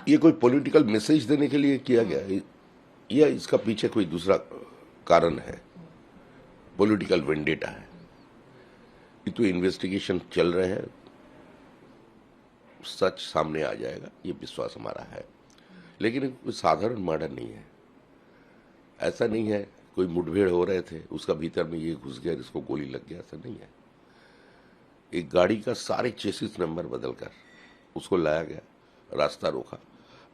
ये कोई political message देने के लिए किया गया है या इसका पीछे कोई दूसरा कारण है, पॉलिटिकल वेंडेटा है? ये तो इन्वेस्टिगेशन चल रहे हैं, सच सामने आ जाएगा, ये विश्वास हमारा है। लेकिन कोई साधारण मर्डर नहीं है, ऐसा नहीं है कोई मुठभेड़ हो रहे थे उसका भीतर में ये घुस गया इसको गोली लग गया, ऐसा नहीं है। एक गाड़ी का सारे चेसिस नंबर बदलकर उसको लाया गया, रास्ता रोका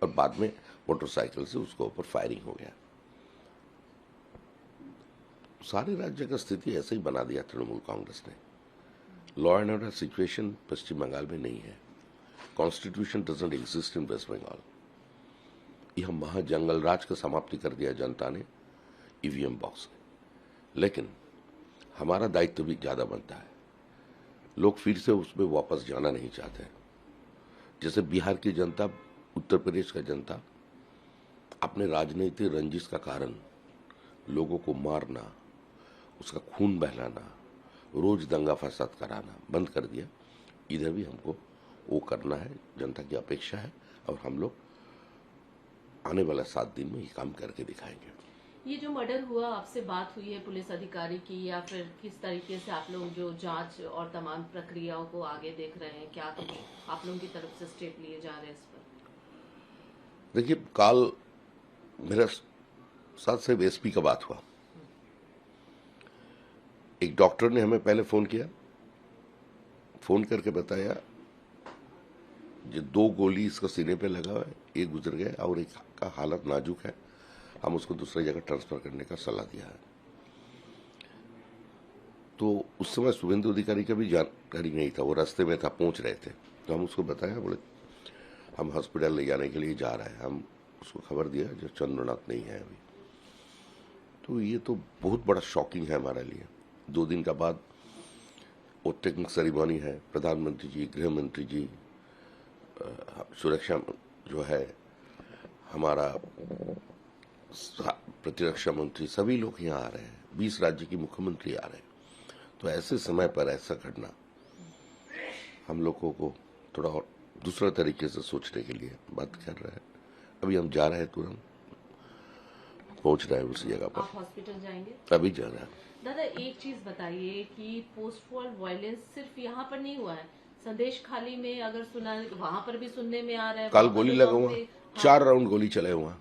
और बाद में मोटरसाइकिल से उसको ऊपर फायरिंग हो गया। सारे राज्य का स्थिति ऐसे ही बना दिया तृणमूल कांग्रेस ने। Law and order situation Paschim Bengal में नहीं है, constitution doesn't exist in West Bengal. यह महाजंगल राज का समाप्ति कर दिया जनता ने ईवीएम बॉक्स में। लेकिन हमारा दायित्व भी ज्यादा बनता है, लोग फिर से उसमें वापस जाना नहीं चाहते। जैसे बिहार की जनता, उत्तर प्रदेश का जनता अपने राजनीतिक रंजिश का कारण लोगों को मारना, उसका खून बहलाना, रोज दंगा फसाद कराना बंद कर दिया। इधर भी हमको वो करना है, जनता की अपेक्षा है और हम लोग आने वाला 7 दिन में ये काम करके दिखाएंगे। ये जो मर्डर हुआ, आपसे बात हुई है पुलिस अधिकारी की, या फिर किस तरीके से आप लोग जो जांच और तमाम प्रक्रियाओं को आगे देख रहे हैं, क्या कुछ आप लोगों की तरफ से स्टेप लिए जा रहे हैं इस पर? देखिए, कल मेरा साथ से एसपी का बात हुआ। एक डॉक्टर ने हमें पहले फोन किया, फोन करके बताया जो 2 गोली इसका सीने पे लगा है, एक गुजर गया और एक का हालत नाजुक है, हम उसको दूसरी जगह ट्रांसफर करने का सलाह दिया है। तो उस समय शुभेंदु अधिकारी का भी जानकारी नहीं था, वो रास्ते में था, पहुंच रहे थे। तो हम उसको बताया, बोले हम हॉस्पिटल ले जाने के लिए जा रहे हैं। हम उसको खबर दिया जो चंद्रनाथ नहीं है अभी। तो ये तो बहुत बड़ा शॉकिंग है हमारे लिए। 2 दिन का बाद वो टेक्निक सेरेमनी है, प्रधानमंत्री जी, गृह मंत्री जी, सुरक्षा जो है हमारा प्रतिरक्षा मंत्री, सभी लोग यहाँ आ रहे हैं, 20 राज्य की मुख्यमंत्री आ रहे हैं। तो ऐसे समय पर ऐसा घटना हम लोगों को थोड़ा और दूसरा तरीके से सोचने के लिए बात कर रहा है। अभी हम जा रहे हैं, तुरंत पहुंच रहे हैं उसी जगह पर। आप हॉस्पिटल जाएंगे? अभी जा रहे हैं। दादा, एक चीज बताइए कि पोस्ट वॉर वायलेंस सिर्फ यहाँ पर नहीं हुआ है, संदेश खाली में अगर सुना, वहाँ पर भी सुनने में आ रहा है। कल गोली लगा हुआ, 4 राउंड गोली चले हुआ।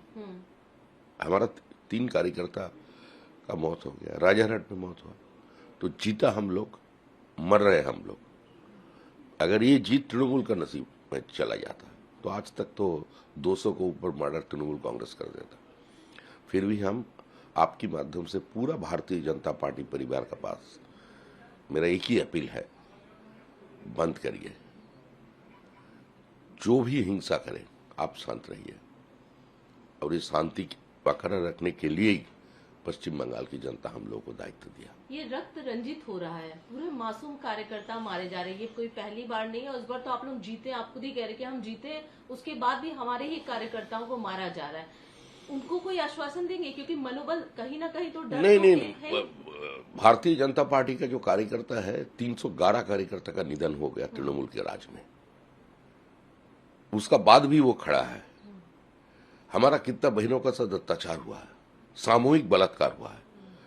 हमारा 3 कार्यकर्ता का मौत हो गया, राजारहाट में मौत हुआ। तो जीता हम लोग, मर रहे हम लोग। अगर ये जीत तृणमूल का नसीब में चला जाता तो आज तक तो 200 को ऊपर मर्डर तृणमूल कांग्रेस कर देता। फिर भी हम आपके माध्यम से पूरा भारतीय जनता पार्टी परिवार के पास मेरा एक ही अपील है, बंद करिए। जो भी हिंसा करे आप शांत रहिए, और इस शांति बरकरार रखने के लिए ही पश्चिम बंगाल की जनता हम लोगों को दायित्व दिया। ये रक्त रंजित हो रहा है, पूरे मासूम कार्यकर्ता मारे जा रहे हैं, ये कोई पहली बार नहीं है। इस बार तो आप लोग जीते, आप खुद ही कह रहे कि हम जीते, उसके बाद भी हमारे ही कार्यकर्ताओं को मारा जा रहा है। उनको कोई आश्वासन देंगे? क्योंकि मनोबल कहीं ना कहीं तो डर नहीं। भारतीय जनता पार्टी का जो कार्यकर्ता है, 311 कार्यकर्ता का निधन हो गया तृणमूल के राज में, उसका बाद भी वो खड़ा है। हमारा कितना बहनों का साथ अत्याचार हुआ है, सामूहिक बलात्कार हुआ है,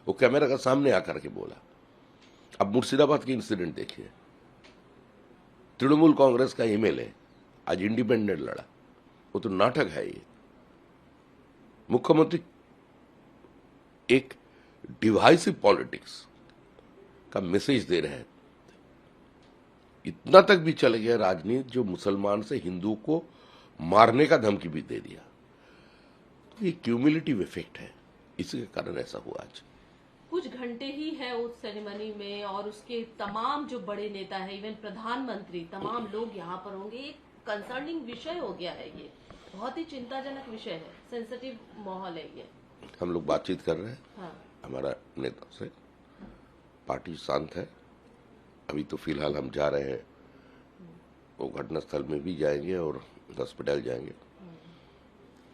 वो कैमरा का सामने आकर के बोला। अब मुर्शिदाबाद की इंसिडेंट देखिए, तृणमूल कांग्रेस का एमएलए आज इंडिपेंडेंट लड़ा, वो तो नाटक है। ये मुख्यमंत्री एक डिवाइसिव पॉलिटिक्स का मैसेज दे रहे हैं। इतना तक भी चल गया राजनीति, जो मुसलमान से हिंदू को मारने का धमकी भी दे दिया। तो ये क्यूमुलेटिव इफेक्ट है, इसी के कारण ऐसा हुआ। आज कुछ घंटे ही है उस सेरेमनी में, और उसके तमाम जो बड़े नेता है, इवन प्रधानमंत्री, तमाम लोग यहाँ पर होंगे। एक कंसर्निंग विषय हो गया है, ये बहुत ही चिंताजनक विषय है, सेंसिटिव माहौल है ये। हम लोग बातचीत कर रहे हैं। हाँ। हमारा नेता से, पार्टी शांत है। अभी तो फिलहाल हम जा रहे हैं, वो घटनास्थल में भी जाएंगे और हॉस्पिटल जाएंगे।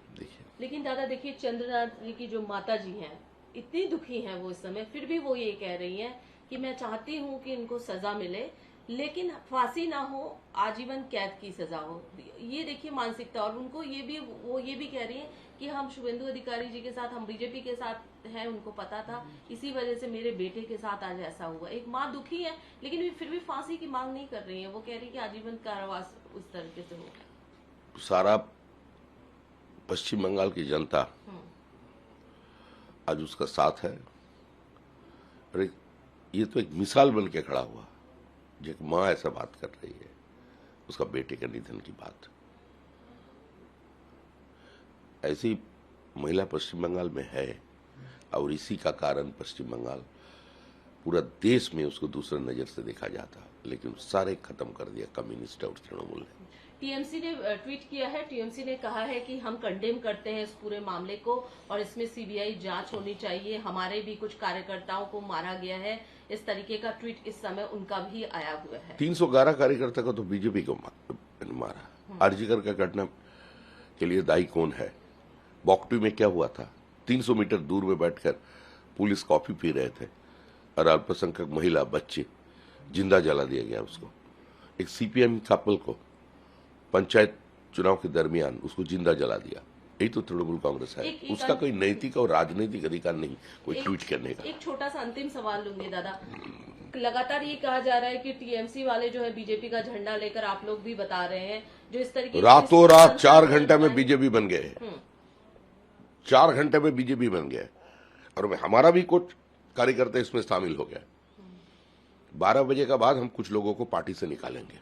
देखिए, लेकिन दादा देखिए, चंद्रनाथ जी की जो माता जी हैं, इतनी दुखी हैं वो इस समय, फिर भी वो ये कह रही हैं कि मैं चाहती हूँ कि इनको सजा मिले, लेकिन फांसी ना हो, आजीवन कैद की सजा हो। ये देखिए मानसिकता। और उनको वो ये भी कह रही है कि हम शुभेंदु अधिकारी जी के साथ, हम बीजेपी के साथ हैं, उनको पता था, इसी वजह से मेरे बेटे के साथ आज ऐसा हुआ। एक माँ दुखी है, लेकिन वे फिर भी फांसी की मांग नहीं कर रही है। वो कह रही है कि आजीवन कारावास उस तरीके से हो। सारा पश्चिम बंगाल की जनता आज उसका साथ है। अरे ये तो एक मिसाल बन के खड़ा हुआ। जो एक माँ ऐसा बात कर रही है, उसका बेटे के निधन की बात। ऐसी महिला पश्चिम बंगाल में है, और इसी का कारण पश्चिम बंगाल पूरा देश में उसको दूसरे नजर से देखा जाता, लेकिन सारे खत्म कर दिया कम्युनिस्ट और तृणमूल ने। टीएमसी ने ट्वीट किया है। टीएमसी ने कहा है कि हम कंडेम करते हैं इस पूरे मामले को और इसमें सीबीआई जांच होनी चाहिए। हमारे भी कुछ कार्यकर्ताओं को मारा गया है। इस तरीके का ट्वीट इस समय उनका भी आया हुआ है। 311 कार्यकर्ता को तो बीजेपी को मारा। आरजीकर का घटना के लिए दायी कौन है? बॉक्टू में क्या हुआ था? 300 मीटर दूर में बैठकर पुलिस कॉफी पी रहे थे और अल्पसंख्यक महिला, बच्चे, जिंदा जला दिया गया उसको। एक सीपीएम कपल को पंचायत चुनाव के दरमियान उसको जिंदा जला दिया। यही तो तृणमूल कांग्रेस है। उसका कोई नैतिक और राजनीतिक अधिकार नहीं कोई ट्वीट करने का। एक छोटा सा अंतिम सवाल लूंगी दादा। लगातार ये कहा जा रहा है कि टीएमसी वाले जो है बीजेपी का झंडा लेकर, आप लोग भी बता रहे हैं, जो इस तरीके रातों रात 4 घंटे में बीजेपी बन गए। 4 घंटे में बीजेपी बन गए, और हमारा भी कुछ कार्यकर्ता इसमें शामिल हो गया। 12 बजे के बाद हम कुछ लोगों को पार्टी से निकालेंगे।